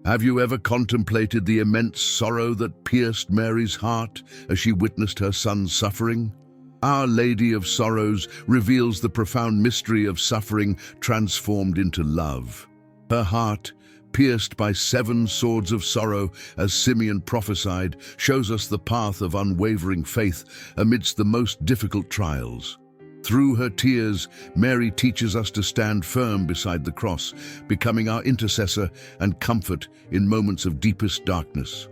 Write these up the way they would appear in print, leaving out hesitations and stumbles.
Have you ever contemplated the immense sorrow that pierced Mary's heart as she witnessed her son's suffering? Our Lady of Sorrows reveals the profound mystery of suffering transformed into love. Her heart, pierced by 7 swords of sorrow, as Simeon prophesied, shows us the path of unwavering faith amidst the most difficult trials. Through her tears, Mary teaches us to stand firm beside the cross, becoming our intercessor and comfort in moments of deepest darkness.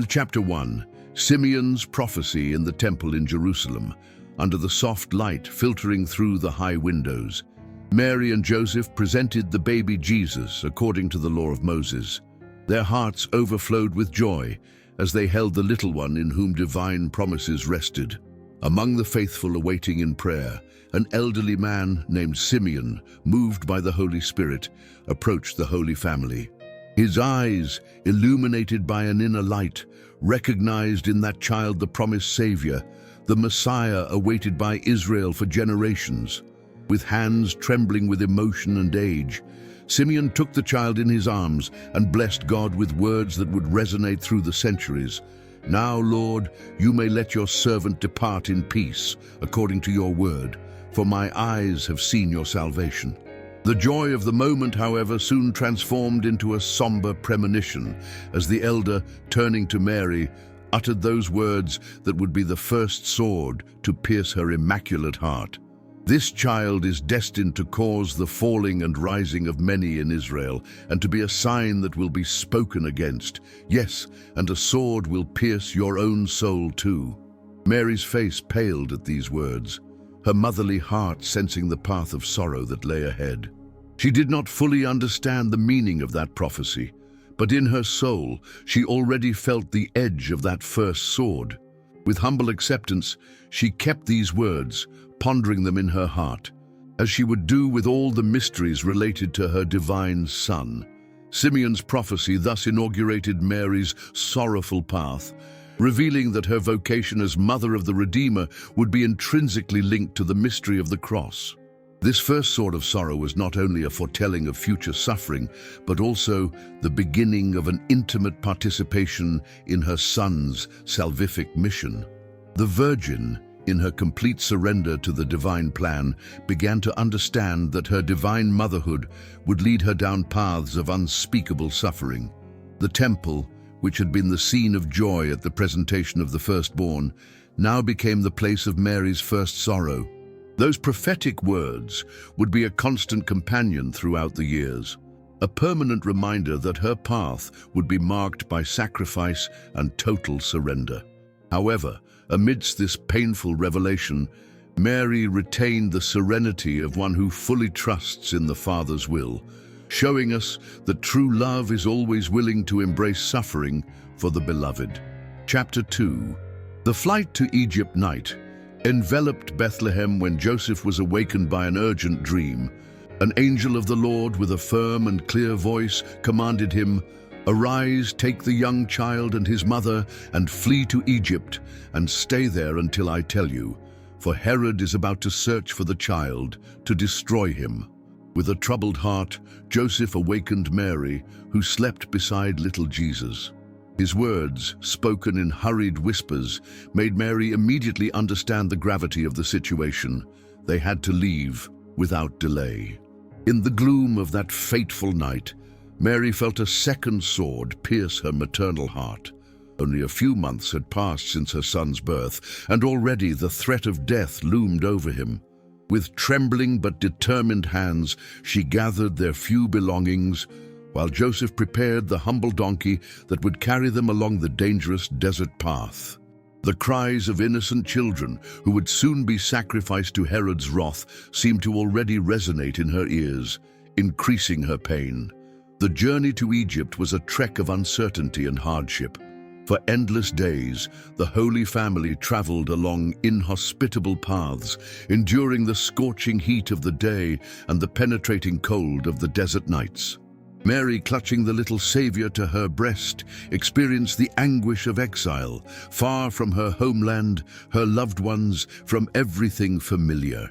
Chapter 1. Simeon's prophecy in the temple in Jerusalem. Under the soft light filtering through the high windows, Mary and Joseph presented the baby Jesus according to the law of Moses. Their hearts overflowed with joy as they held the little one in whom divine promises rested. Among the faithful awaiting in prayer, an elderly man named Simeon, moved by the Holy Spirit, approached the Holy Family. His eyes, illuminated by an inner light, recognized in that child the promised Savior, the Messiah awaited by Israel for generations. With hands trembling with emotion and age, Simeon took the child in his arms and blessed God with words that would resonate through the centuries. Now, Lord, you may let your servant depart in peace, according to your word, for my eyes have seen your salvation. The joy of the moment, however, soon transformed into a somber premonition as the elder, turning to Mary, uttered those words that would be the first sword to pierce her immaculate heart. This child is destined to cause the falling and rising of many in Israel, and to be a sign that will be spoken against. Yes, and a sword will pierce your own soul too. Mary's face paled at these words, her motherly heart sensing the path of sorrow that lay ahead. She did not fully understand the meaning of that prophecy, but in her soul she already felt the edge of that first sword. With humble acceptance, she kept these words, pondering them in her heart, as she would do with all the mysteries related to her divine Son. Simeon's prophecy thus inaugurated Mary's sorrowful path, revealing that her vocation as Mother of the Redeemer would be intrinsically linked to the mystery of the cross. This first sword of sorrow was not only a foretelling of future suffering, but also the beginning of an intimate participation in her Son's salvific mission. The Virgin, in her complete surrender to the divine plan, began to understand that her divine motherhood would lead her down paths of unspeakable suffering. The temple, which had been the scene of joy at the presentation of the firstborn, now became the place of Mary's first sorrow. Those prophetic words would be a constant companion throughout the years, a permanent reminder that her path would be marked by sacrifice and total surrender. However, amidst this painful revelation, Mary retained the serenity of one who fully trusts in the Father's will, showing us that true love is always willing to embrace suffering for the beloved. Chapter 2. The flight to Egypt night enveloped Bethlehem when Joseph was awakened by an urgent dream. An angel of the Lord with a firm and clear voice commanded him, "Arise, take the young child and his mother, and flee to Egypt, and stay there until I tell you, for Herod is about to search for the child to destroy him." With a troubled heart, Joseph awakened Mary, who slept beside little Jesus. His words, spoken in hurried whispers, made Mary immediately understand the gravity of the situation. They had to leave without delay. In the gloom of that fateful night, Mary felt a second sword pierce her maternal heart. Only a few months had passed since her son's birth, and already the threat of death loomed over him. With trembling but determined hands, she gathered their few belongings, while Joseph prepared the humble donkey that would carry them along the dangerous desert path. The cries of innocent children who would soon be sacrificed to Herod's wrath seemed to already resonate in her ears, increasing her pain. The journey to Egypt was a trek of uncertainty and hardship. For endless days, the Holy Family traveled along inhospitable paths, enduring the scorching heat of the day and the penetrating cold of the desert nights. Mary, clutching the little Savior to her breast, experienced the anguish of exile, far from her homeland, her loved ones, from everything familiar.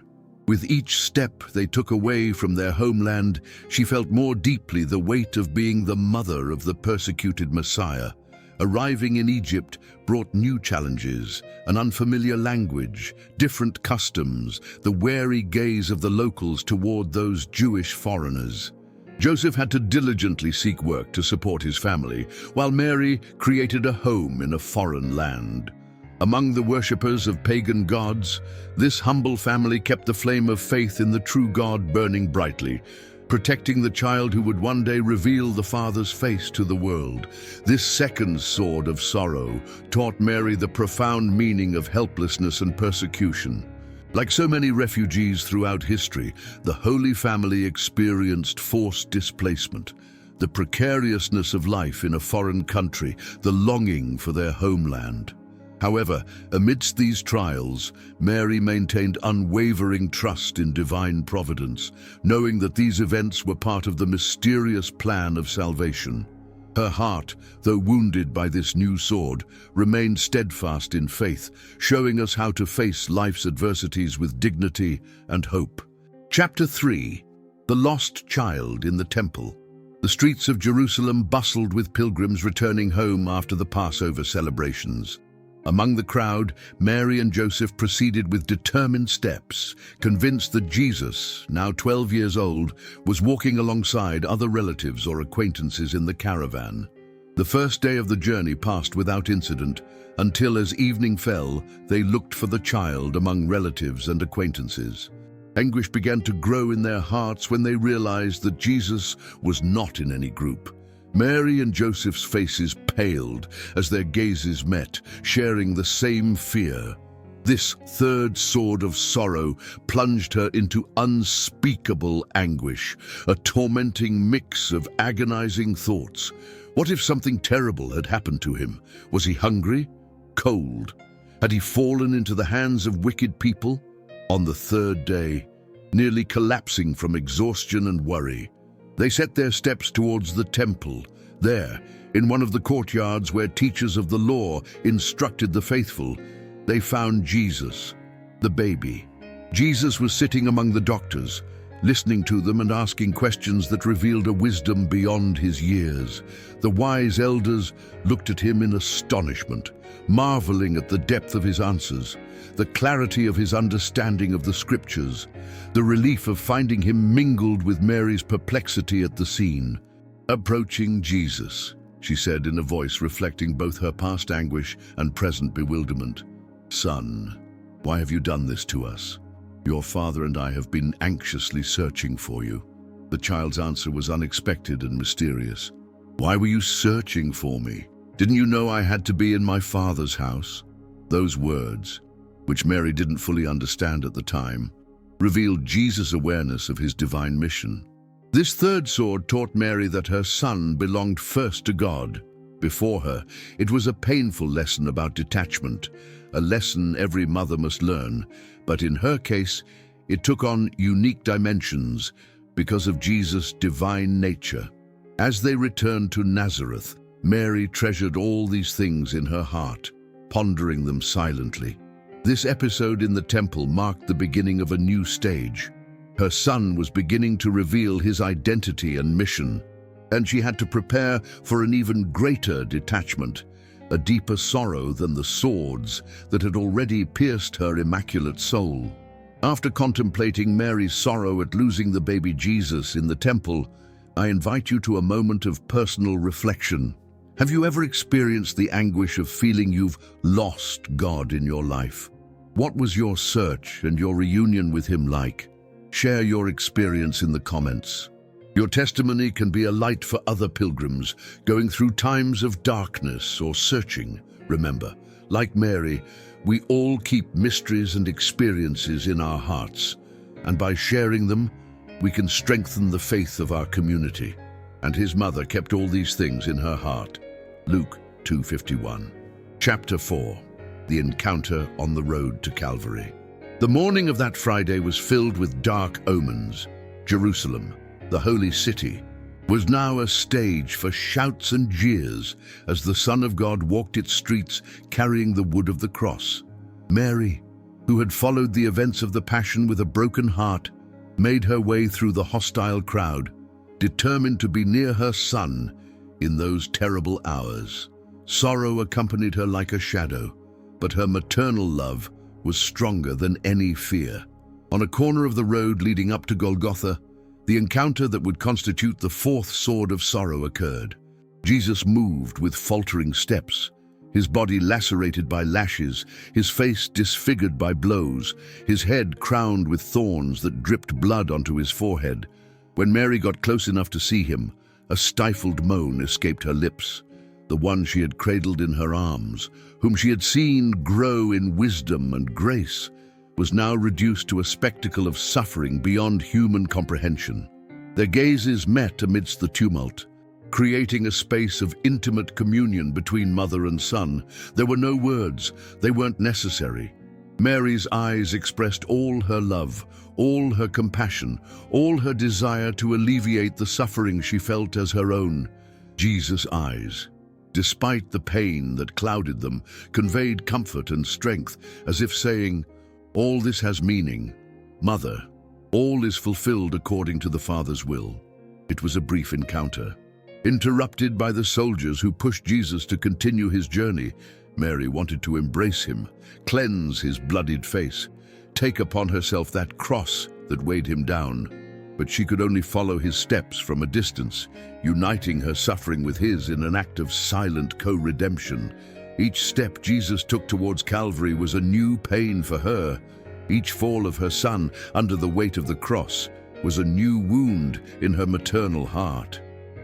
With each step they took away from their homeland, she felt more deeply the weight of being the mother of the persecuted Messiah. Arriving in Egypt brought new challenges, an unfamiliar language, different customs, the wary gaze of the locals toward those Jewish foreigners. Joseph had to diligently seek work to support his family, while Mary created a home in a foreign land. Among the worshippers of pagan gods, this humble family kept the flame of faith in the true God burning brightly, protecting the child who would one day reveal the Father's face to the world. This second sword of sorrow taught Mary the profound meaning of helplessness and persecution. Like so many refugees throughout history, the Holy Family experienced forced displacement, the precariousness of life in a foreign country, the longing for their homeland. However, amidst these trials, Mary maintained unwavering trust in divine providence, knowing that these events were part of the mysterious plan of salvation. Her heart, though wounded by this new sword, remained steadfast in faith, showing us how to face life's adversities with dignity and hope. Chapter 3. The Lost Child in the Temple. The streets of Jerusalem bustled with pilgrims returning home after the Passover celebrations. Among the crowd, Mary and Joseph proceeded with determined steps, convinced that Jesus, now 12 years old, was walking alongside other relatives or acquaintances in the caravan. The first day of the journey passed without incident, until as evening fell, they looked for the child among relatives and acquaintances. Anguish began to grow in their hearts when they realized that Jesus was not in any group. Mary and Joseph's faces paled as their gazes met, sharing the same fear. This third sword of sorrow plunged her into unspeakable anguish, a tormenting mix of agonizing thoughts. What if something terrible had happened to him? Was he hungry? Cold? Had he fallen into the hands of wicked people? On the third day, nearly collapsing from exhaustion and worry, they set their steps towards the temple. There, in one of the courtyards where teachers of the law instructed the faithful, they found Jesus, the baby. Jesus was sitting among the doctors, listening to them and asking questions that revealed a wisdom beyond his years. The wise elders looked at him in astonishment, marveling at the depth of his answers, the clarity of his understanding of the scriptures, the relief of finding him mingled with Mary's perplexity at the scene. "Approaching Jesus," she said in a voice reflecting both her past anguish and present bewilderment. "Son, why have you done this to us? Your father and I have been anxiously searching for you." The child's answer was unexpected and mysterious. "Why were you searching for me? Didn't you know I had to be in my father's house?" Those words, which Mary didn't fully understand at the time, revealed Jesus' awareness of his divine mission. This third sword taught Mary that her son belonged first to God. Before her, it was a painful lesson about detachment, a lesson every mother must learn, but in her case, it took on unique dimensions because of Jesus' divine nature. As they returned to Nazareth, Mary treasured all these things in her heart, pondering them silently. This episode in the temple marked the beginning of a new stage. Her son was beginning to reveal his identity and mission, and she had to prepare for an even greater detachment, a deeper sorrow than the swords that had already pierced her immaculate soul. After contemplating Mary's sorrow at losing the baby Jesus in the temple, I invite you to a moment of personal reflection. Have you ever experienced the anguish of feeling you've lost God in your life? What was your search and your reunion with him like? Share your experience in the comments. Your testimony can be a light for other pilgrims going through times of darkness or searching. Remember, like Mary, we all keep mysteries and experiences in our hearts, and by sharing them, we can strengthen the faith of our community. And his mother kept all these things in her heart. Luke 2:51. Chapter 4. The Encounter on the Road to Calvary. The morning of that Friday was filled with dark omens. Jerusalem, the holy city, was now a stage for shouts and jeers as the Son of God walked its streets carrying the wood of the cross. Mary, who had followed the events of the Passion with a broken heart, made her way through the hostile crowd, determined to be near her Son in those terrible hours. Sorrow accompanied her like a shadow, but her maternal love was stronger than any fear. On a corner of the road leading up to Golgotha, the encounter that would constitute the fourth sword of sorrow occurred. Jesus moved with faltering steps, his body lacerated by lashes, his face disfigured by blows, his head crowned with thorns that dripped blood onto his forehead. When Mary got close enough to see him, a stifled moan escaped her lips. The one she had cradled in her arms, whom she had seen grow in wisdom and grace, was now reduced to a spectacle of suffering beyond human comprehension. Their gazes met amidst the tumult, creating a space of intimate communion between mother and son. There were no words, they weren't necessary. Mary's eyes expressed all her love, all her compassion, all her desire to alleviate the suffering she felt as her own. Jesus' eyes, despite the pain that clouded them, conveyed comfort and strength, as if saying, "All this has meaning. Mother, all is fulfilled according to the Father's will." It was a brief encounter. Interrupted by the soldiers who pushed Jesus to continue his journey, Mary wanted to embrace him, cleanse his bloodied face, take upon herself that cross that weighed him down. But she could only follow his steps from a distance, uniting her suffering with his in an act of silent co-redemption. Each step Jesus took towards Calvary was a new pain for her. Each fall of her son under the weight of the cross was a new wound in her maternal heart.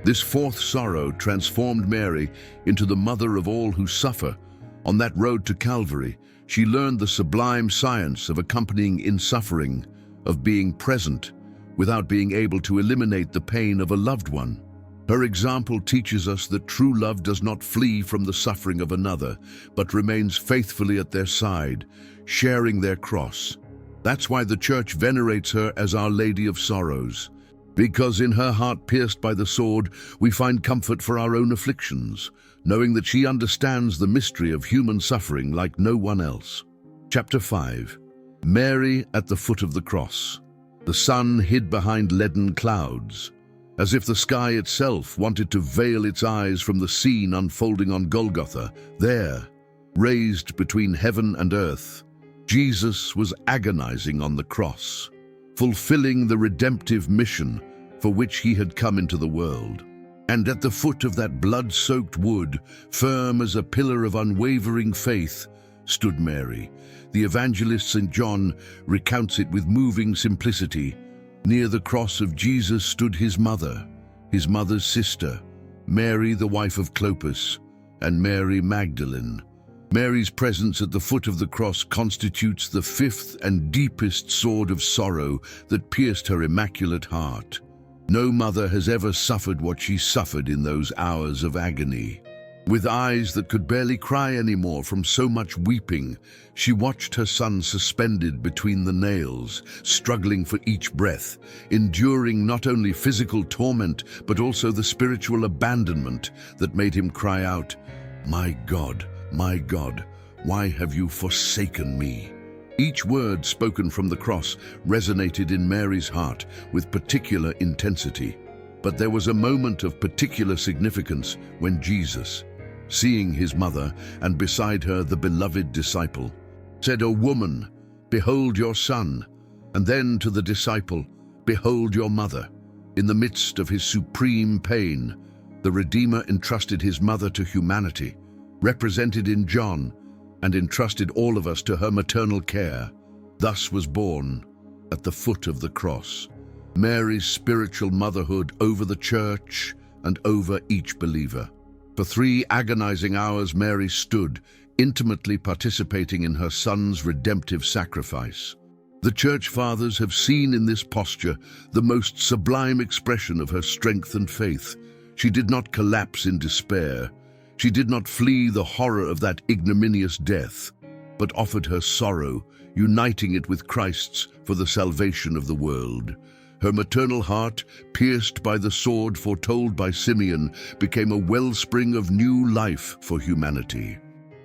This fourth sorrow transformed Mary into the mother of all who suffer. On that road to Calvary, she learned the sublime science of accompanying in suffering, of being present without being able to eliminate the pain of a loved one. Her example teaches us that true love does not flee from the suffering of another, but remains faithfully at their side, sharing their cross. That's why the Church venerates her as Our Lady of Sorrows, because in her heart pierced by the sword, we find comfort for our own afflictions, knowing that she understands the mystery of human suffering like no one else. Chapter 5. Mary at the foot of the cross. The sun hid behind leaden clouds, as if the sky itself wanted to veil its eyes from the scene unfolding on Golgotha. There, raised between heaven and earth, Jesus was agonizing on the cross, fulfilling the redemptive mission for which he had come into the world. And at the foot of that blood-soaked wood, firm as a pillar of unwavering faith, stood Mary. The evangelist St. John recounts it with moving simplicity. Near the cross of Jesus stood his mother's sister, Mary the wife of Clopas, and Mary Magdalene. Mary's presence at the foot of the cross constitutes the fifth and deepest sword of sorrow that pierced her immaculate heart. No mother has ever suffered what she suffered in those hours of agony. With eyes that could barely cry anymore from so much weeping, she watched her son suspended between the nails, struggling for each breath, enduring not only physical torment, but also the spiritual abandonment that made him cry out, my God, why have you forsaken me?" Each word spoken from the cross resonated in Mary's heart with particular intensity. But there was a moment of particular significance when Jesus, seeing his mother and beside her the beloved disciple, said, "O woman, behold your son," and then to the disciple, "Behold your mother." In the midst of his supreme pain, the Redeemer entrusted his mother to humanity, represented in John, and entrusted all of us to her maternal care. Thus was born, at the foot of the cross, Mary's spiritual motherhood over the Church and over each believer. For 3 agonizing hours Mary stood, intimately participating in her son's redemptive sacrifice. The Church Fathers have seen in this posture the most sublime expression of her strength and faith. She did not collapse in despair. She did not flee the horror of that ignominious death, but offered her sorrow, uniting it with Christ's for the salvation of the world. Her maternal heart, pierced by the sword foretold by Simeon, became a wellspring of new life for humanity.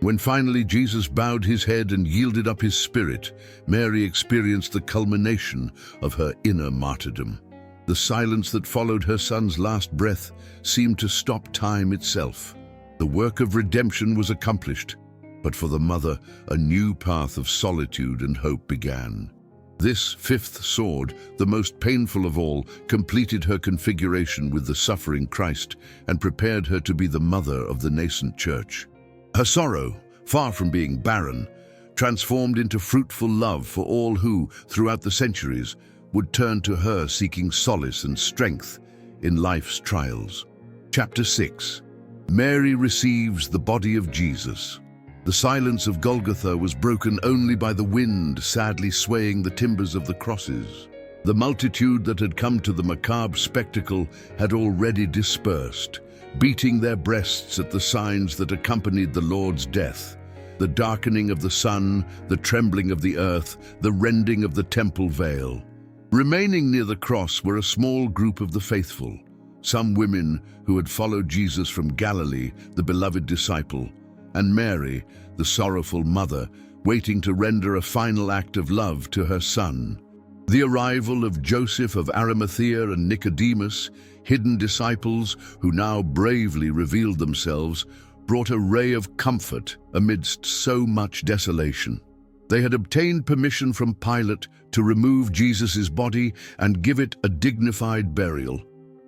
When finally Jesus bowed his head and yielded up his spirit, Mary experienced the culmination of her inner martyrdom. The silence that followed her son's last breath seemed to stop time itself. The work of redemption was accomplished, but for the mother, a new path of solitude and hope began. This fifth sword, the most painful of all, completed her configuration with the suffering Christ and prepared her to be the mother of the nascent church. Her sorrow, far from being barren, transformed into fruitful love for all who, throughout the centuries, would turn to her seeking solace and strength in life's trials. Chapter 6. Mary receives the body of Jesus. The silence of Golgotha was broken only by the wind sadly swaying the timbers of the crosses. The multitude that had come to the macabre spectacle had already dispersed, beating their breasts at the signs that accompanied the Lord's death: the darkening of the sun, the trembling of the earth, the rending of the temple veil. Remaining near the cross were a small group of the faithful, some women who had followed Jesus from Galilee, the beloved disciple, and Mary, the sorrowful mother, waiting to render a final act of love to her son. The arrival of Joseph of Arimathea and Nicodemus, hidden disciples who now bravely revealed themselves, brought a ray of comfort amidst so much desolation. They had obtained permission from Pilate to remove Jesus' body and give it a dignified burial.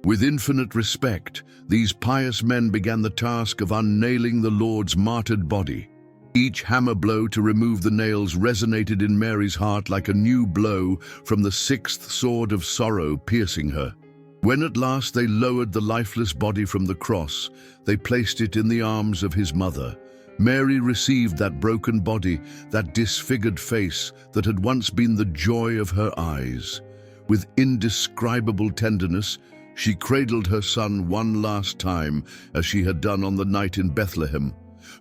With infinite respect, these pious men began the task of unnailing the Lord's martyred body. Each hammer blow to remove the nails resonated in Mary's heart like a new blow from the sixth sword of sorrow piercing her. When at last they lowered the lifeless body from the cross, they placed it in the arms of his mother. Mary received that broken body, that disfigured face that had once been the joy of her eyes. With indescribable tenderness, she cradled her son one last time, as she had done on the night in Bethlehem.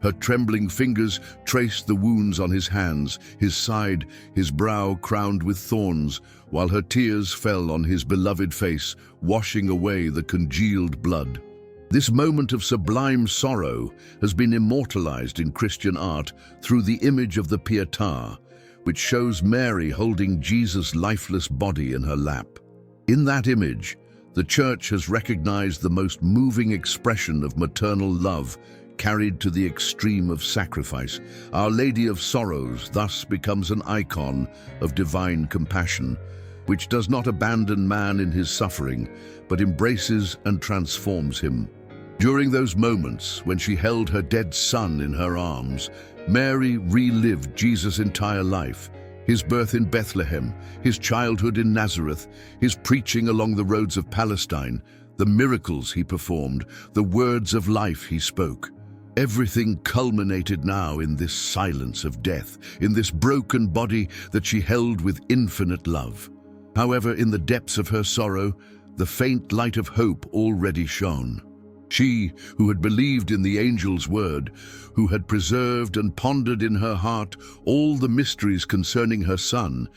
Her trembling fingers traced the wounds on his hands, his side, his brow crowned with thorns, while her tears fell on his beloved face, washing away the congealed blood. This moment of sublime sorrow has been immortalized in Christian art through the image of the Pietà, which shows Mary holding Jesus' lifeless body in her lap. In that image, the Church has recognized the most moving expression of maternal love carried to the extreme of sacrifice. Our Lady of Sorrows thus becomes an icon of divine compassion, which does not abandon man in his suffering, but embraces and transforms him. During those moments when she held her dead son in her arms, Mary relived Jesus' entire life: his birth in Bethlehem, his childhood in Nazareth, his preaching along the roads of Palestine, the miracles he performed, the words of life he spoke. Everything culminated now in this silence of death, in this broken body that she held with infinite love. However, in the depths of her sorrow, the faint light of hope already shone. She, who had believed in the angel's word, who had preserved and pondered in her heart all the mysteries concerning her son,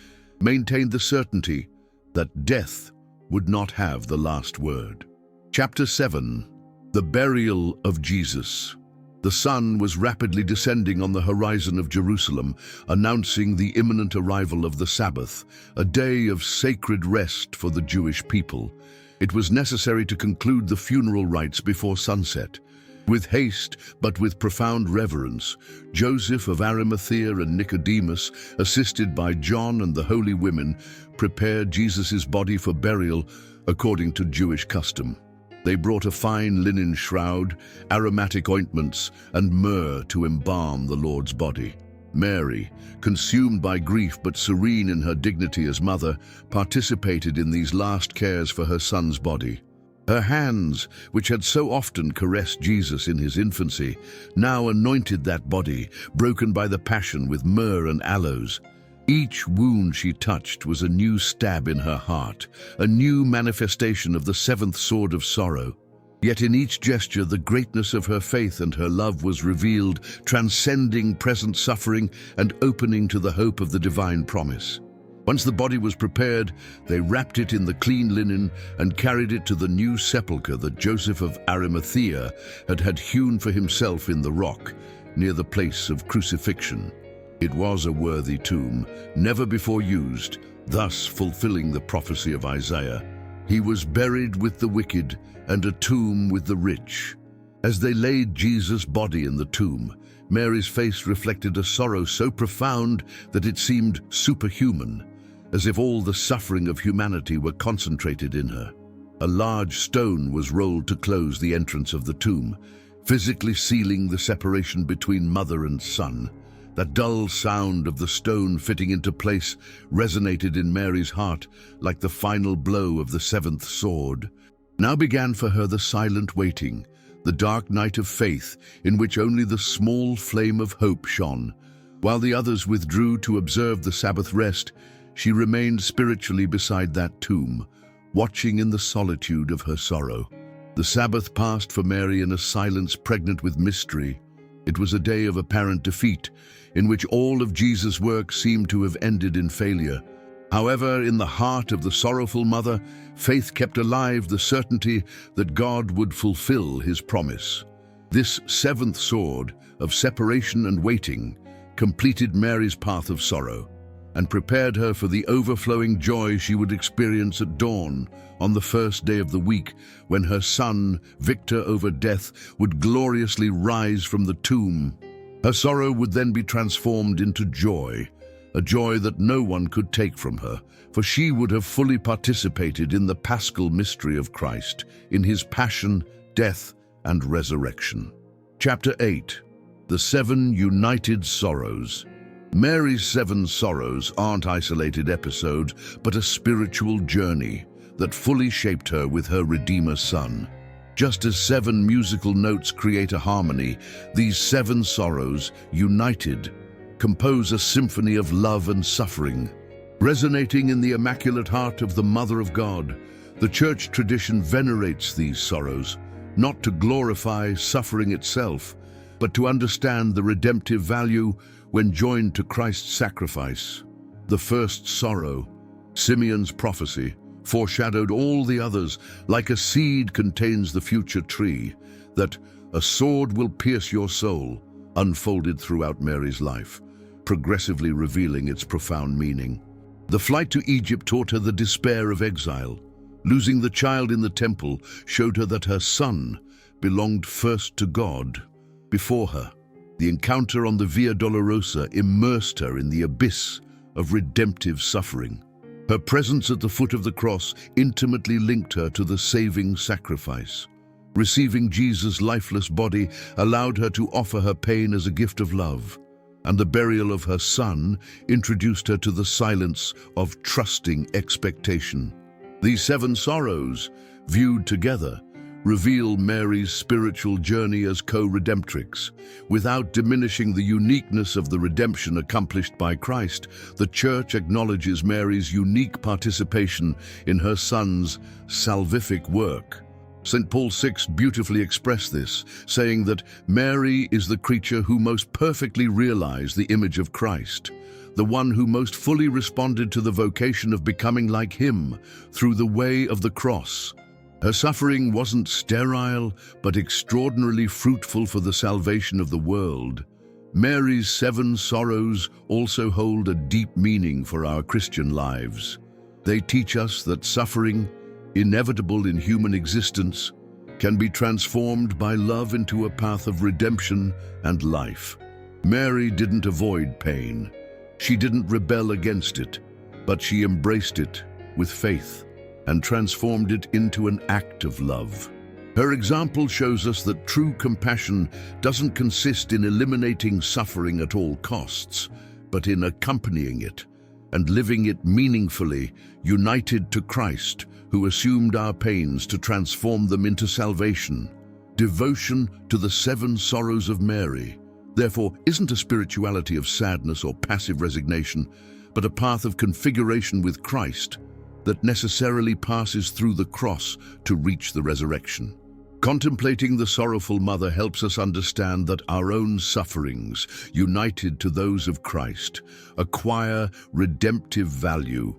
maintained the certainty that death would not have the last word. Chapter 7. The Burial of Jesus. The sun was rapidly descending on the horizon of Jerusalem, announcing the imminent arrival of the Sabbath, a day of sacred rest for the Jewish people. It was necessary to conclude the funeral rites before sunset. With haste, but with profound reverence, Joseph of Arimathea and Nicodemus, assisted by John and the holy women, prepared Jesus' body for burial according to Jewish custom. They brought a fine linen shroud, aromatic ointments, and myrrh to embalm the Lord's body. Mary, consumed by grief but serene in her dignity as mother, participated in these last cares for her son's body. Her hands, which had so often caressed Jesus in his infancy, now anointed that body, broken by the passion with myrrh and aloes. Each wound she touched was a new stab in her heart, a new manifestation of the seventh sword of sorrow. Yet in each gesture the greatness of her faith and her love was revealed, transcending present suffering and opening to the hope of the divine promise. Once the body was prepared, they wrapped it in the clean linen and carried it to the new sepulchre that Joseph of Arimathea had hewn for himself in the rock, near the place of crucifixion. It was a worthy tomb, never before used, thus fulfilling the prophecy of Isaiah. He was buried with the wicked and a tomb with the rich. As they laid Jesus' body in the tomb, Mary's face reflected a sorrow so profound that it seemed superhuman, as if all the suffering of humanity were concentrated in her. A large stone was rolled to close the entrance of the tomb, physically sealing the separation between mother and son. That dull sound of the stone fitting into place resonated in Mary's heart like the final blow of the seventh sword. Now began for her the silent waiting, the dark night of faith in which only the small flame of hope shone. While the others withdrew to observe the Sabbath rest, she remained spiritually beside that tomb, watching in the solitude of her sorrow. The Sabbath passed for Mary in a silence pregnant with mystery. It was a day of apparent defeat, in which all of Jesus' work seemed to have ended in failure. However, in the heart of the sorrowful mother, faith kept alive the certainty that God would fulfill his promise. This seventh sword of separation and waiting completed Mary's path of sorrow and prepared her for the overflowing joy she would experience at dawn on the first day of the week, when her son, victor over death, would gloriously rise from the tomb. Her sorrow would then be transformed into joy, a joy that no one could take from her, for she would have fully participated in the paschal mystery of Christ, in his passion, death, and resurrection. Chapter 8. The Seven United Sorrows. Mary's seven sorrows aren't isolated episodes, but a spiritual journey that fully shaped her with her Redeemer Son. Just as seven musical notes create a harmony, these seven sorrows, united, compose a symphony of love and suffering. Resonating in the Immaculate Heart of the Mother of God, the Church tradition venerates these sorrows, not to glorify suffering itself, but to understand the redemptive value when joined to Christ's sacrifice. The first sorrow, Simeon's prophecy, foreshadowed all the others. Like a seed contains the future tree, that a sword will pierce your soul, unfolded throughout Mary's life, progressively revealing its profound meaning. The flight to Egypt taught her the despair of exile. Losing the child in the temple showed her that her son belonged first to God, before her. The encounter on the Via Dolorosa immersed her in the abyss of redemptive suffering. Her presence at the foot of the cross intimately linked her to the saving sacrifice. Receiving Jesus' lifeless body allowed her to offer her pain as a gift of love, and the burial of her son introduced her to the silence of trusting expectation. These seven sorrows, viewed together, reveal Mary's spiritual journey as co-redemptrix. Without diminishing the uniqueness of the redemption accomplished by Christ, the Church acknowledges Mary's unique participation in her Son's salvific work. St. Paul VI beautifully expressed this, saying that Mary is the creature who most perfectly realized the image of Christ, the one who most fully responded to the vocation of becoming like him through the way of the cross. Her suffering wasn't sterile, but extraordinarily fruitful for the salvation of the world. Mary's seven sorrows also hold a deep meaning for our Christian lives. They teach us that suffering, inevitable in human existence, can be transformed by love into a path of redemption and life. Mary didn't avoid pain. She didn't rebel against it, but she embraced it with faith and transformed it into an act of love. Her example shows us that true compassion doesn't consist in eliminating suffering at all costs, but in accompanying it and living it meaningfully, united to Christ, who assumed our pains to transform them into salvation. Devotion to the seven sorrows of Mary, therefore, isn't a spirituality of sadness or passive resignation, but a path of configuration with Christ that necessarily passes through the cross to reach the resurrection. Contemplating the sorrowful mother helps us understand that our own sufferings, united to those of Christ, acquire redemptive value.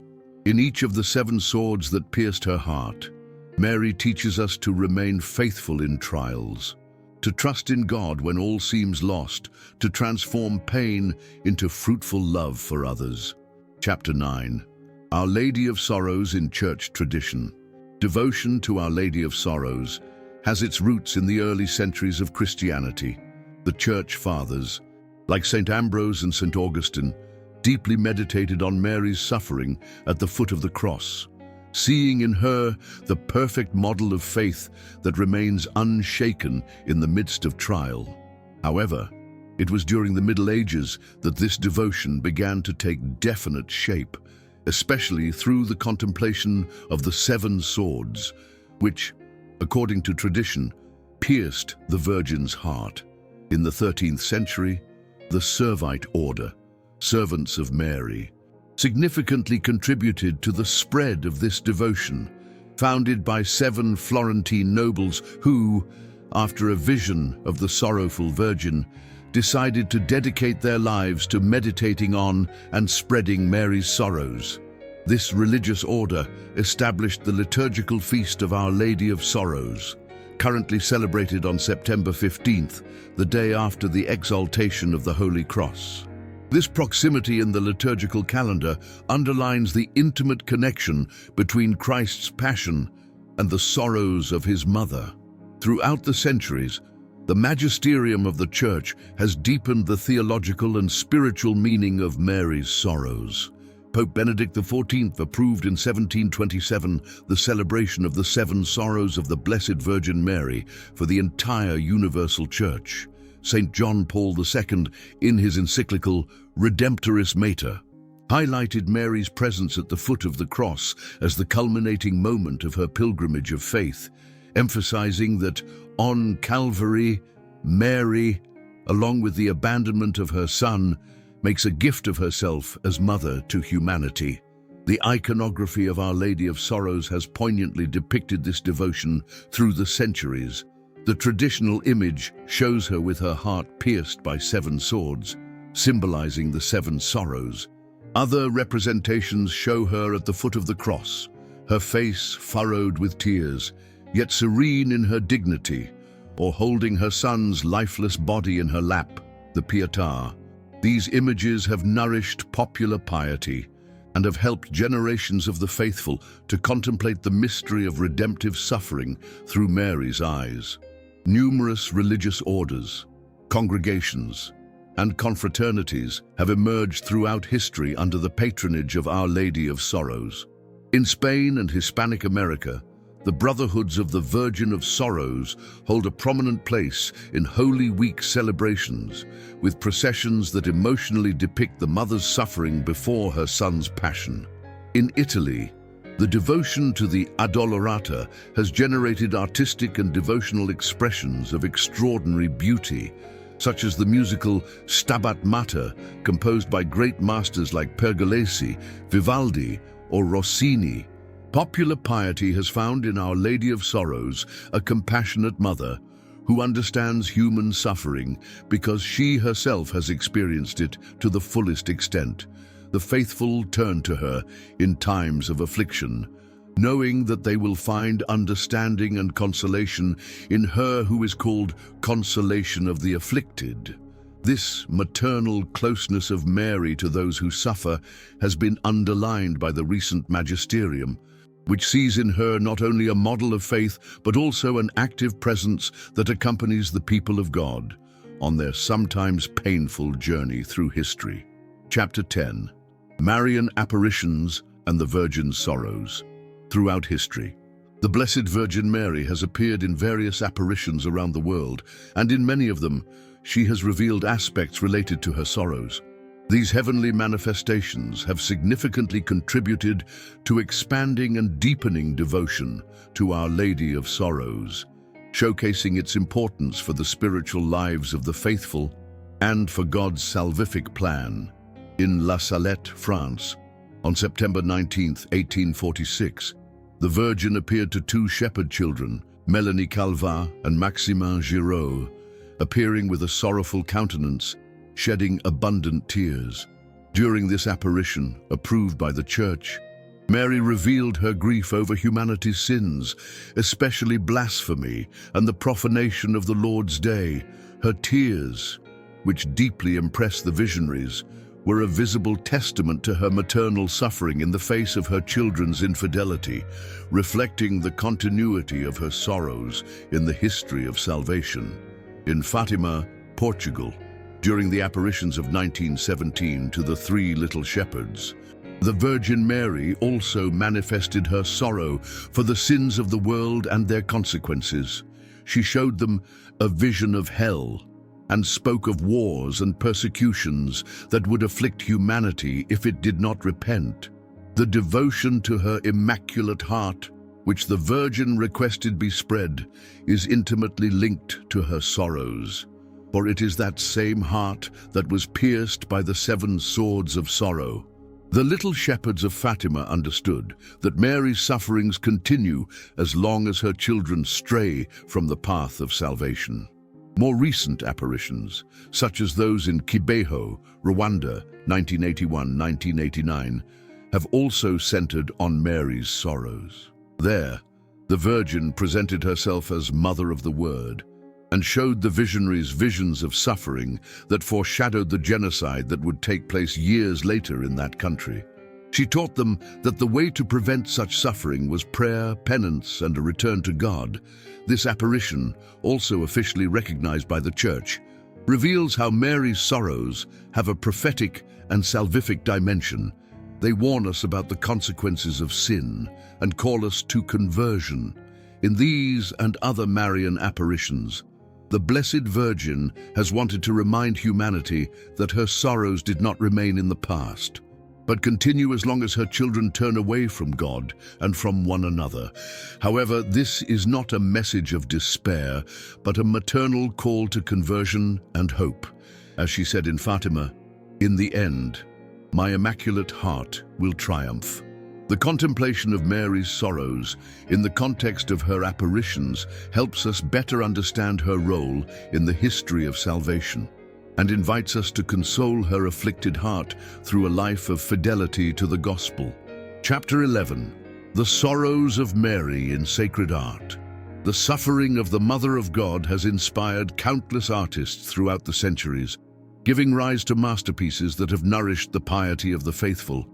In each of the seven swords that pierced her heart, Mary teaches us to remain faithful in trials, to trust in God when all seems lost, to transform pain into fruitful love for others. Chapter 9. Our Lady of Sorrows in Church Tradition. Devotion to Our Lady of Sorrows has its roots in the early centuries of Christianity. The Church Fathers, like St. Ambrose and St. Augustine, deeply meditated on Mary's suffering at the foot of the cross, seeing in her the perfect model of faith that remains unshaken in the midst of trial. However, it was during the Middle Ages that this devotion began to take definite shape, especially through the contemplation of the 7 swords, which, according to tradition, pierced the Virgin's heart. In the 13th century, the Servite order, Servants of Mary, significantly contributed to the spread of this devotion, founded by 7 Florentine nobles who, after a vision of the sorrowful Virgin, decided to dedicate their lives to meditating on and spreading Mary's sorrows. This religious order established the liturgical feast of Our Lady of Sorrows, currently celebrated on September 15th, the day after the exaltation of the Holy Cross. This proximity in the liturgical calendar underlines the intimate connection between Christ's passion and the sorrows of his mother. Throughout the centuries, the magisterium of the Church has deepened the theological and spiritual meaning of Mary's sorrows. Pope Benedict XIV approved in 1727 the celebration of the 7 sorrows of the Blessed Virgin Mary for the entire universal Church. St. John Paul II, in his encyclical Redemptoris Mater, highlighted Mary's presence at the foot of the cross as the culminating moment of her pilgrimage of faith, emphasizing that on Calvary, Mary, along with the abandonment of her Son, makes a gift of herself as mother to humanity. The iconography of Our Lady of Sorrows has poignantly depicted this devotion through the centuries. The traditional image shows her with her heart pierced by 7 swords, symbolizing the 7 sorrows. Other representations show her at the foot of the cross, her face furrowed with tears, yet serene in her dignity, or holding her Son's lifeless body in her lap, the Pietà. These images have nourished popular piety and have helped generations of the faithful to contemplate the mystery of redemptive suffering through Mary's eyes. Numerous religious orders, congregations, and confraternities have emerged throughout history under the patronage of Our Lady of Sorrows. In Spain and Hispanic America, the Brotherhoods of the Virgin of Sorrows hold a prominent place in Holy Week celebrations, with processions that emotionally depict the mother's suffering before her son's passion. In Italy, the devotion to the Addolorata has generated artistic and devotional expressions of extraordinary beauty, such as the musical Stabat Mater, composed by great masters like Pergolesi, Vivaldi, or Rossini. Popular piety has found in Our Lady of Sorrows a compassionate mother who understands human suffering because she herself has experienced it to the fullest extent. The faithful turn to her in times of affliction, knowing that they will find understanding and consolation in her who is called Consolation of the Afflicted. This maternal closeness of Mary to those who suffer has been underlined by the recent magisterium, which sees in her not only a model of faith, but also an active presence that accompanies the people of God on their sometimes painful journey through history. Chapter 10. Marian Apparitions and the Virgin's Sorrows. Throughout history, the Blessed Virgin Mary has appeared in various apparitions around the world, and in many of them, she has revealed aspects related to her sorrows. These heavenly manifestations have significantly contributed to expanding and deepening devotion to Our Lady of Sorrows, showcasing its importance for the spiritual lives of the faithful and for God's salvific plan. In La Salette, France, on September 19, 1846, the Virgin appeared to 2 shepherd children, Mélanie Calvat and Maximin Giraud, appearing with a sorrowful countenance, shedding abundant tears. During this apparition, approved by the Church, Mary revealed her grief over humanity's sins, especially blasphemy and the profanation of the Lord's Day. Her tears, which deeply impressed the visionaries, were a visible testament to her maternal suffering in the face of her children's infidelity, reflecting the continuity of her sorrows in the history of salvation. In Fatima, Portugal, during the apparitions of 1917 to the three little shepherds, the Virgin Mary also manifested her sorrow for the sins of the world and their consequences. She showed them a vision of hell and spoke of wars and persecutions that would afflict humanity if it did not repent. The devotion to her Immaculate Heart, which the Virgin requested be spread, is intimately linked to her sorrows. For it is that same heart that was pierced by the 7 swords of sorrow. The little shepherds of Fatima understood that Mary's sufferings continue as long as her children stray from the path of salvation. More recent apparitions, such as those in Kibeho, Rwanda, 1981-1989, have also centered on Mary's sorrows. There, the Virgin presented herself as Mother of the Word, and showed the visionaries visions of suffering that foreshadowed the genocide that would take place years later in that country. She taught them that the way to prevent such suffering was prayer, penance, and a return to God. This apparition, also officially recognized by the Church, reveals how Mary's sorrows have a prophetic and salvific dimension. They warn us about the consequences of sin and call us to conversion. In these and other Marian apparitions, the Blessed Virgin has wanted to remind humanity that her sorrows did not remain in the past, but continue as long as her children turn away from God and from one another. However, this is not a message of despair, but a maternal call to conversion and hope. As she said in Fatima, "In the end, my Immaculate Heart will triumph." The contemplation of Mary's sorrows in the context of her apparitions helps us better understand her role in the history of salvation and invites us to console her afflicted heart through a life of fidelity to the Gospel. Chapter 11. The Sorrows of Mary in Sacred Art. The suffering of the Mother of God has inspired countless artists throughout the centuries, giving rise to masterpieces that have nourished the piety of the faithful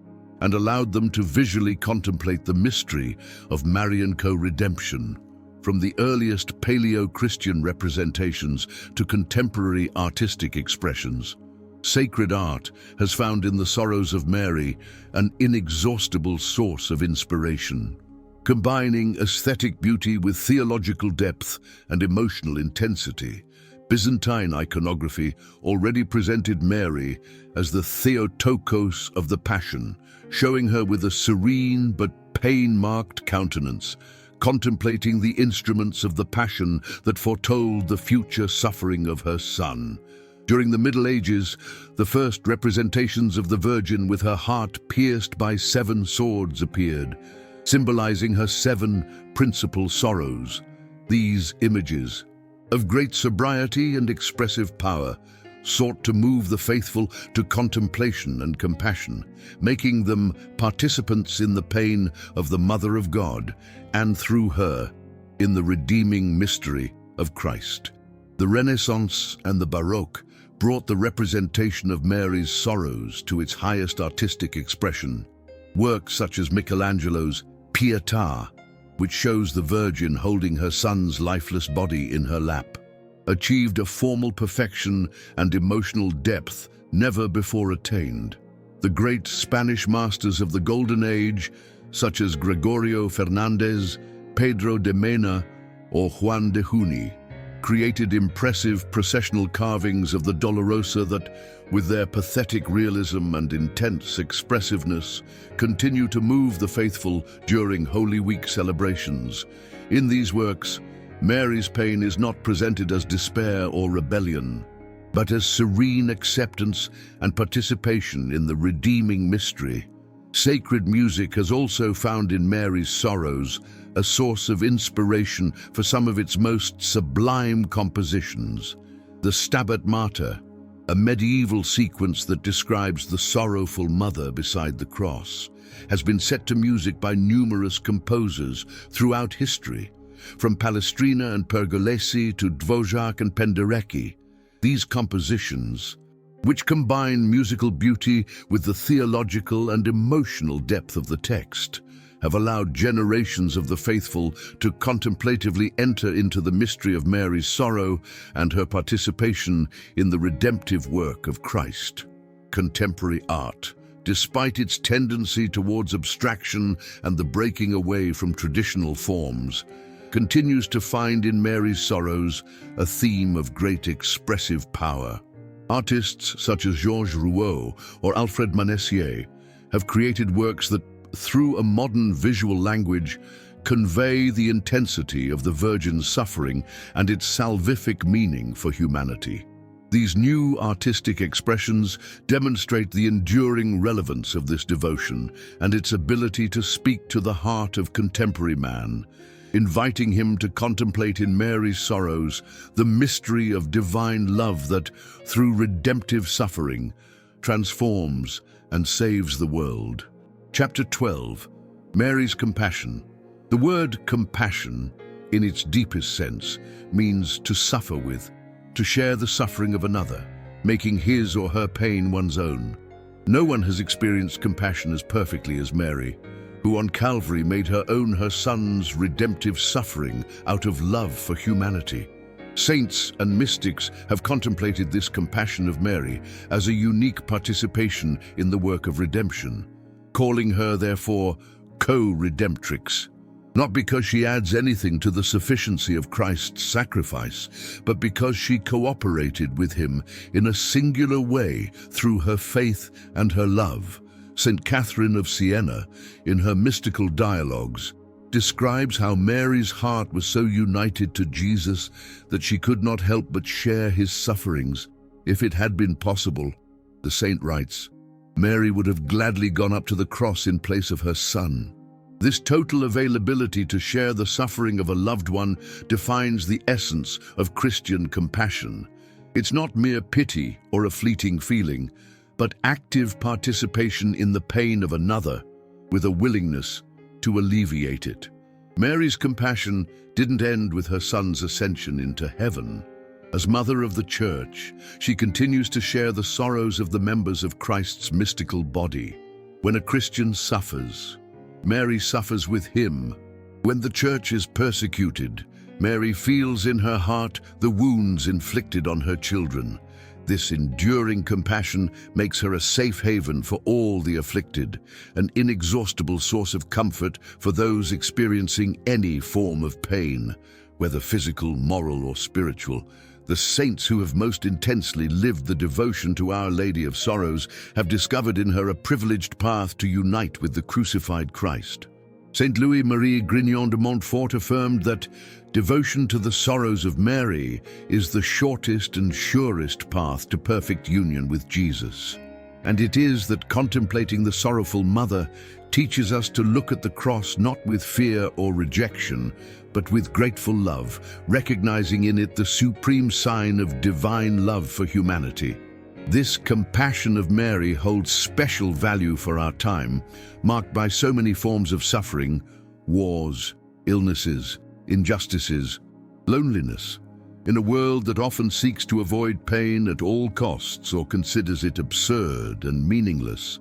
and allowed them to visually contemplate the mystery of Marian co-redemption. From the earliest Paleo-Christian representations to contemporary artistic expressions, sacred art has found in the sorrows of Mary an inexhaustible source of inspiration. Combining aesthetic beauty with theological depth and emotional intensity, Byzantine iconography already presented Mary as the Theotokos of the Passion, showing her with a serene but pain-marked countenance, contemplating the instruments of the Passion that foretold the future suffering of her Son. During the Middle Ages, the first representations of the Virgin with her heart pierced by 7 swords appeared, symbolizing her 7 principal sorrows. These images, of great sobriety and expressive power, sought to move the faithful to contemplation and compassion, making them participants in the pain of the Mother of God, and through her, in the redeeming mystery of Christ. The Renaissance and the Baroque brought the representation of Mary's sorrows to its highest artistic expression. Works such as Michelangelo's Pietà, which shows the Virgin holding her son's lifeless body in her lap, achieved a formal perfection and emotional depth never before attained. The great Spanish masters of the Golden Age, such as Gregorio Fernández, Pedro de Mena, or Juan de Juni, created impressive processional carvings of the Dolorosa that, with their pathetic realism and intense expressiveness, continue to move the faithful during Holy Week celebrations. In these works, Mary's pain is not presented as despair or rebellion, but as serene acceptance and participation in the redeeming mystery. Sacred music has also found in Mary's sorrows a source of inspiration for some of its most sublime compositions. The Stabat Mater, a medieval sequence that describes the sorrowful mother beside the cross, has been set to music by numerous composers throughout history, from Palestrina and Pergolesi to Dvořák and Penderecki. These compositions, which combine musical beauty with the theological and emotional depth of the text, have allowed generations of the faithful to contemplatively enter into the mystery of Mary's sorrow and her participation in the redemptive work of Christ. Contemporary art, despite its tendency towards abstraction and the breaking away from traditional forms, continues to find in Mary's sorrows a theme of great expressive power. Artists such as Georges Rouault or Alfred Manessier have created works that, through a modern visual language, convey the intensity of the Virgin's suffering and its salvific meaning for humanity. These new artistic expressions demonstrate the enduring relevance of this devotion and its ability to speak to the heart of contemporary man, inviting him to contemplate in Mary's sorrows the mystery of divine love that, through redemptive suffering, transforms and saves the world. Chapter 12. Mary's Compassion. The word compassion, in its deepest sense, means to suffer with, to share the suffering of another, making his or her pain one's own. No one has experienced compassion as perfectly as Mary, who on Calvary made her own her Son's redemptive suffering out of love for humanity. Saints and mystics have contemplated this compassion of Mary as a unique participation in the work of redemption, calling her, therefore, co-redemptrix, not because she adds anything to the sufficiency of Christ's sacrifice, but because she cooperated with him in a singular way through her faith and her love. St. Catherine of Siena, in her mystical dialogues, describes how Mary's heart was so united to Jesus that she could not help but share his sufferings. If it had been possible, the saint writes, Mary would have gladly gone up to the cross in place of her Son. This total availability to share the suffering of a loved one defines the essence of Christian compassion. It's not mere pity or a fleeting feeling, but active participation in the pain of another, with a willingness to alleviate it. Mary's compassion didn't end with her Son's ascension into heaven. As Mother of the Church, she continues to share the sorrows of the members of Christ's mystical body. When a Christian suffers, Mary suffers with him. When the Church is persecuted, Mary feels in her heart the wounds inflicted on her children. This enduring compassion makes her a safe haven for all the afflicted, an inexhaustible source of comfort for those experiencing any form of pain, whether physical, moral, or spiritual. The saints who have most intensely lived the devotion to Our Lady of Sorrows have discovered in her a privileged path to unite with the crucified Christ. Saint Louis-Marie Grignon de Montfort affirmed that devotion to the sorrows of Mary is the shortest and surest path to perfect union with Jesus. And it is that contemplating the sorrowful mother teaches us to look at the cross not with fear or rejection, but with grateful love, recognizing in it the supreme sign of divine love for humanity. This compassion of Mary holds special value for our time, marked by so many forms of suffering, wars, illnesses, injustices, loneliness. In a world that often seeks to avoid pain at all costs or considers it absurd and meaningless,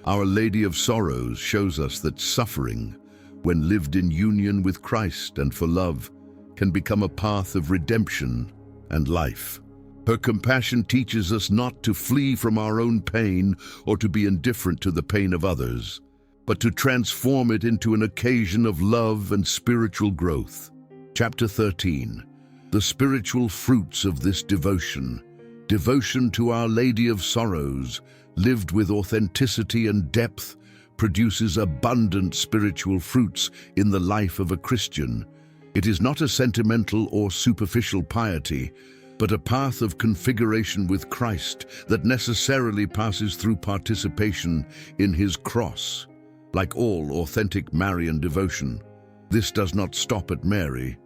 Our Lady of Sorrows shows us that suffering, when lived in union with Christ and for love, can become a path of redemption and life. Her compassion teaches us not to flee from our own pain or to be indifferent to the pain of others, but to transform it into an occasion of love and spiritual growth. Chapter 13. The spiritual fruits of this devotion. Devotion to Our Lady of Sorrows, lived with authenticity and depth, produces abundant spiritual fruits in the life of a Christian. It is not a sentimental or superficial piety, but a path of configuration with Christ that necessarily passes through participation in his cross. Like all authentic Marian devotion, this does not stop at Mary,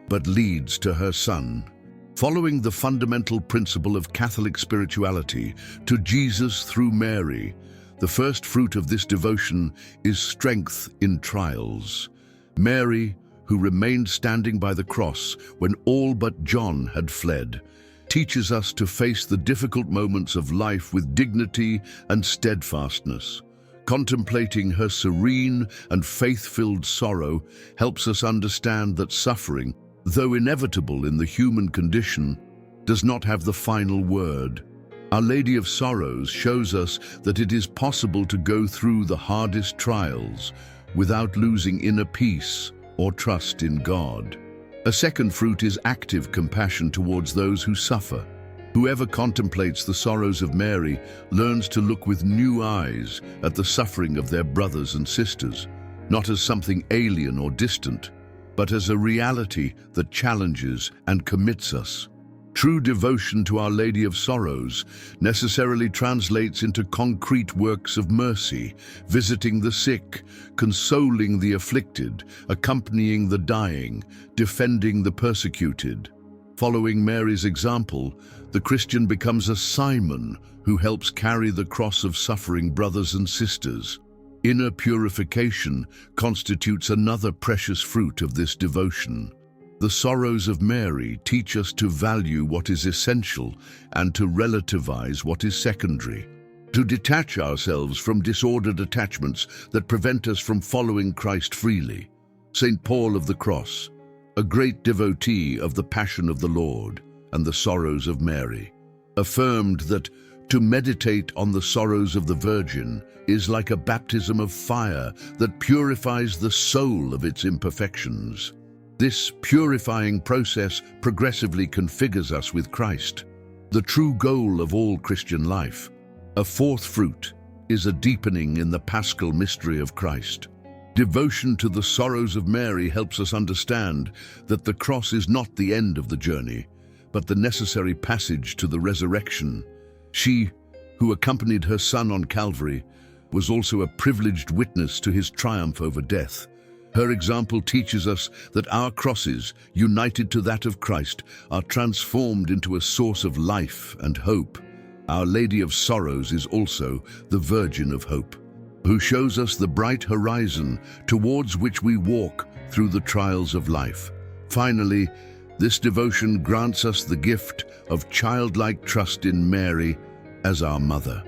but leads to her Son. Following the fundamental principle of Catholic spirituality, to Jesus through Mary, the first fruit of this devotion is strength in trials. Mary, who remained standing by the cross when all but John had fled, teaches us to face the difficult moments of life with dignity and steadfastness. Contemplating her serene and faith-filled sorrow helps us understand that suffering, though inevitable in the human condition, does not have the final word. Our Lady of Sorrows shows us that it is possible to go through the hardest trials without losing inner peace or trust in God. A second fruit is active compassion towards those who suffer. Whoever contemplates the sorrows of Mary learns to look with new eyes at the suffering of their brothers and sisters, not as something alien or distant, but as a reality that challenges and commits us. True devotion to Our Lady of Sorrows necessarily translates into concrete works of mercy, visiting the sick, consoling the afflicted, accompanying the dying, defending the persecuted. Following Mary's example, the Christian becomes a Simon who helps carry the cross of suffering brothers and sisters. Inner purification constitutes another precious fruit of this devotion. The sorrows of Mary teach us to value what is essential and to relativize what is secondary, to detach ourselves from disordered attachments that prevent us from following Christ freely. St. Paul of the Cross, a great devotee of the Passion of the Lord and the sorrows of Mary, affirmed that to meditate on the sorrows of the Virgin is like a baptism of fire that purifies the soul of its imperfections. This purifying process progressively configures us with Christ, the true goal of all Christian life. A fourth fruit is a deepening in the paschal mystery of Christ. Devotion to the sorrows of Mary helps us understand that the cross is not the end of the journey, but the necessary passage to the resurrection. She, who accompanied her Son on Calvary, was also a privileged witness to his triumph over death. Her example teaches us that our crosses, united to that of Christ, are transformed into a source of life and hope. Our Lady of Sorrows is also the Virgin of Hope, who shows us the bright horizon towards which we walk through the trials of life. Finally, this devotion grants us the gift of childlike trust in Mary as our mother.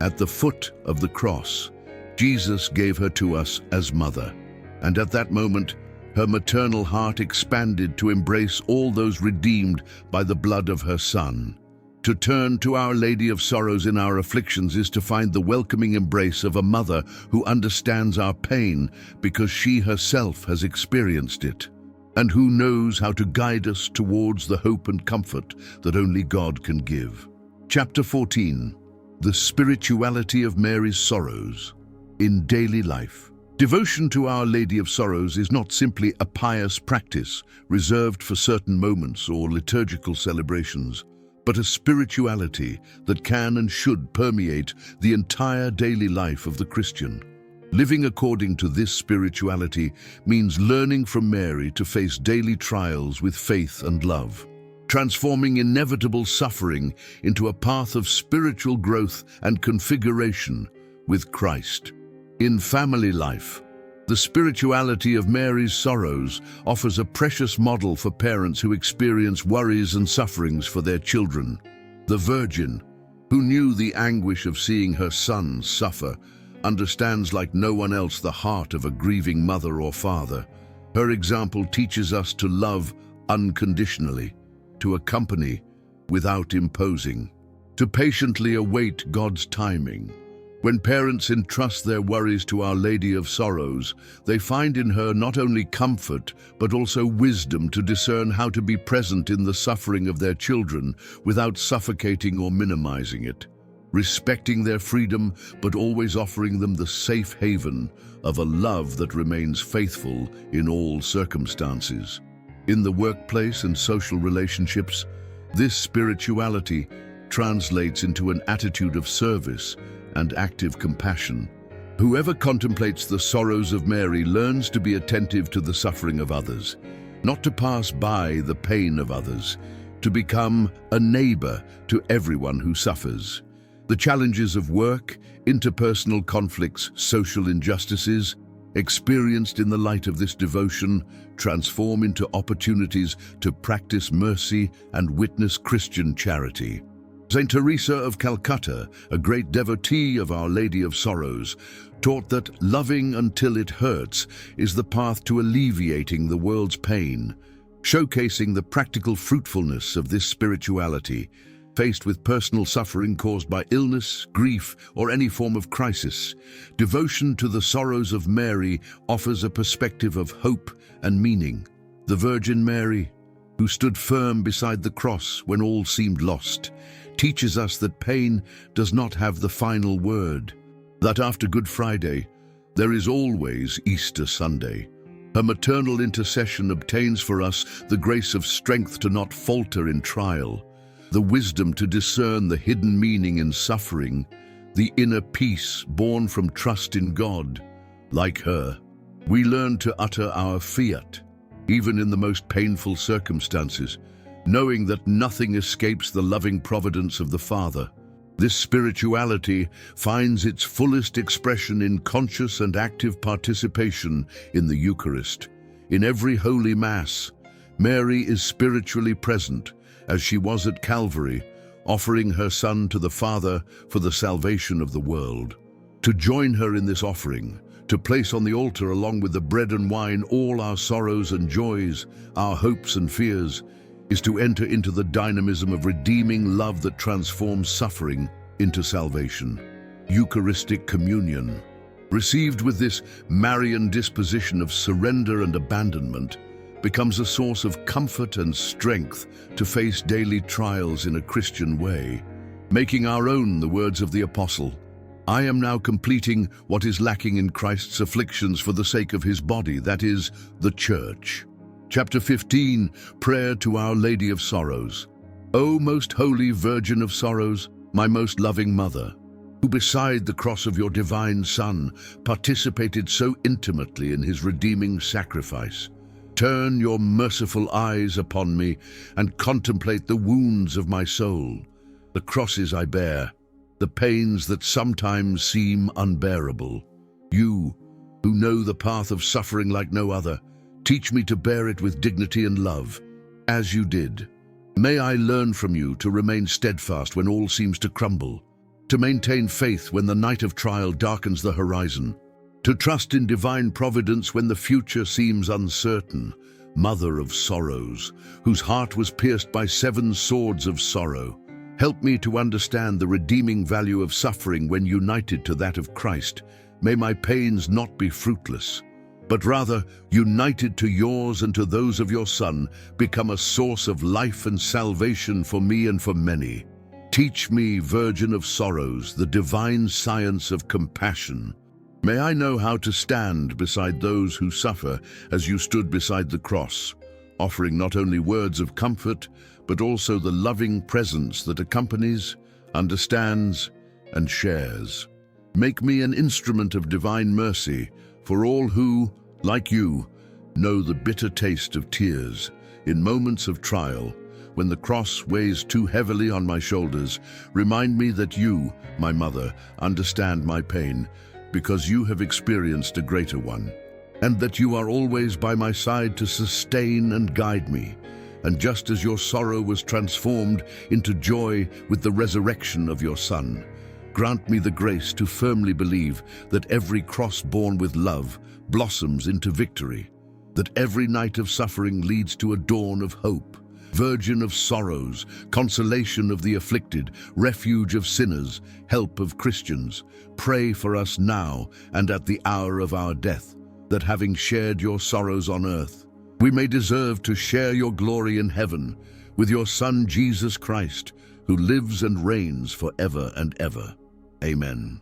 At the foot of the cross, Jesus gave her to us as mother. And at that moment, her maternal heart expanded to embrace all those redeemed by the blood of her Son. To turn to Our Lady of Sorrows in our afflictions is to find the welcoming embrace of a mother who understands our pain because she herself has experienced it, and who knows how to guide us towards the hope and comfort that only God can give. Chapter 14. The Spirituality of Mary's Sorrows in Daily Life. Devotion to Our Lady of Sorrows is not simply a pious practice reserved for certain moments or liturgical celebrations, but a spirituality that can and should permeate the entire daily life of the Christian. Living according to this spirituality means learning from Mary to face daily trials with faith and love, transforming inevitable suffering into a path of spiritual growth and configuration with Christ. In family life, the spirituality of Mary's sorrows offers a precious model for parents who experience worries and sufferings for their children. The Virgin, who knew the anguish of seeing her Son suffer, understands like no one else the heart of a grieving mother or father. Her example teaches us to love unconditionally, to accompany without imposing, to patiently await God's timing. When parents entrust their worries to Our Lady of Sorrows, they find in her not only comfort, but also wisdom to discern how to be present in the suffering of their children without suffocating or minimizing it, respecting their freedom, but always offering them the safe haven of a love that remains faithful in all circumstances. In the workplace and social relationships, this spirituality translates into an attitude of service and active compassion. Whoever contemplates the sorrows of Mary learns to be attentive to the suffering of others, not to pass by the pain of others. to become a neighbor to everyone who suffers. The challenges of work, interpersonal conflicts, social injustices, experienced in the light of this devotion, transform into opportunities to practice mercy and witness Christian charity. Saint Teresa of Calcutta, a great devotee of Our Lady of Sorrows, taught that loving until it hurts is the path to alleviating the world's pain, showcasing the practical fruitfulness of this spirituality. Faced with personal suffering caused by illness, grief, or any form of crisis, devotion to the sorrows of Mary offers a perspective of hope and meaning. The Virgin Mary, who stood firm beside the cross when all seemed lost, teaches us that pain does not have the final word, that after Good Friday, there is always Easter Sunday. Her maternal intercession obtains for us the grace of strength to not falter in trial, the wisdom to discern the hidden meaning in suffering, the inner peace born from trust in God. Like her, we learn to utter our fiat, even in the most painful circumstances, knowing that nothing escapes the loving providence of the Father. This spirituality finds its fullest expression in conscious and active participation in the Eucharist. In every Holy Mass, Mary is spiritually present, as she was at Calvary, offering her Son to the Father for the salvation of the world. To join her in this offering, to place on the altar along with the bread and wine all our sorrows and joys, our hopes and fears, is to enter into the dynamism of redeeming love that transforms suffering into salvation. Eucharistic communion, received with this Marian disposition of surrender and abandonment, becomes a source of comfort and strength to face daily trials in a Christian way, making our own the words of the Apostle, "I am now completing what is lacking in Christ's afflictions for the sake of his body, that is, the Church." Chapter 15, Prayer to Our Lady of Sorrows. O most holy Virgin of Sorrows, my most loving Mother, who beside the cross of your divine Son participated so intimately in his redeeming sacrifice, turn your merciful eyes upon me and contemplate the wounds of my soul, the crosses I bear, the pains that sometimes seem unbearable. You, who know the path of suffering like no other, teach me to bear it with dignity and love, as you did. May I learn from you to remain steadfast when all seems to crumble, to maintain faith when the night of trial darkens the horizon, to trust in divine providence when the future seems uncertain. Mother of sorrows, whose heart was pierced by 7 swords of sorrow, help me to understand the redeeming value of suffering when united to that of Christ. May my pains not be fruitless, but rather, united to yours and to those of your Son, become a source of life and salvation for me and for many. Teach me, Virgin of Sorrows, the divine science of compassion. May I know how to stand beside those who suffer as you stood beside the cross, offering not only words of comfort, but also the loving presence that accompanies, understands, and shares. Make me an instrument of divine mercy for all who, like you, know the bitter taste of tears in moments of trial. When the cross weighs too heavily on my shoulders, remind me that you, my Mother, understand my pain, because you have experienced a greater one, and that you are always by my side to sustain and guide me. And just as your sorrow was transformed into joy with the resurrection of your Son, grant me the grace to firmly believe that every cross borne with love blossoms into victory, that every night of suffering leads to a dawn of hope. Virgin of Sorrows, consolation of the afflicted, refuge of sinners, help of Christians, pray for us now and at the hour of our death, that having shared your sorrows on earth, we may deserve to share your glory in heaven with your Son Jesus Christ, who lives and reigns forever and ever. Amen.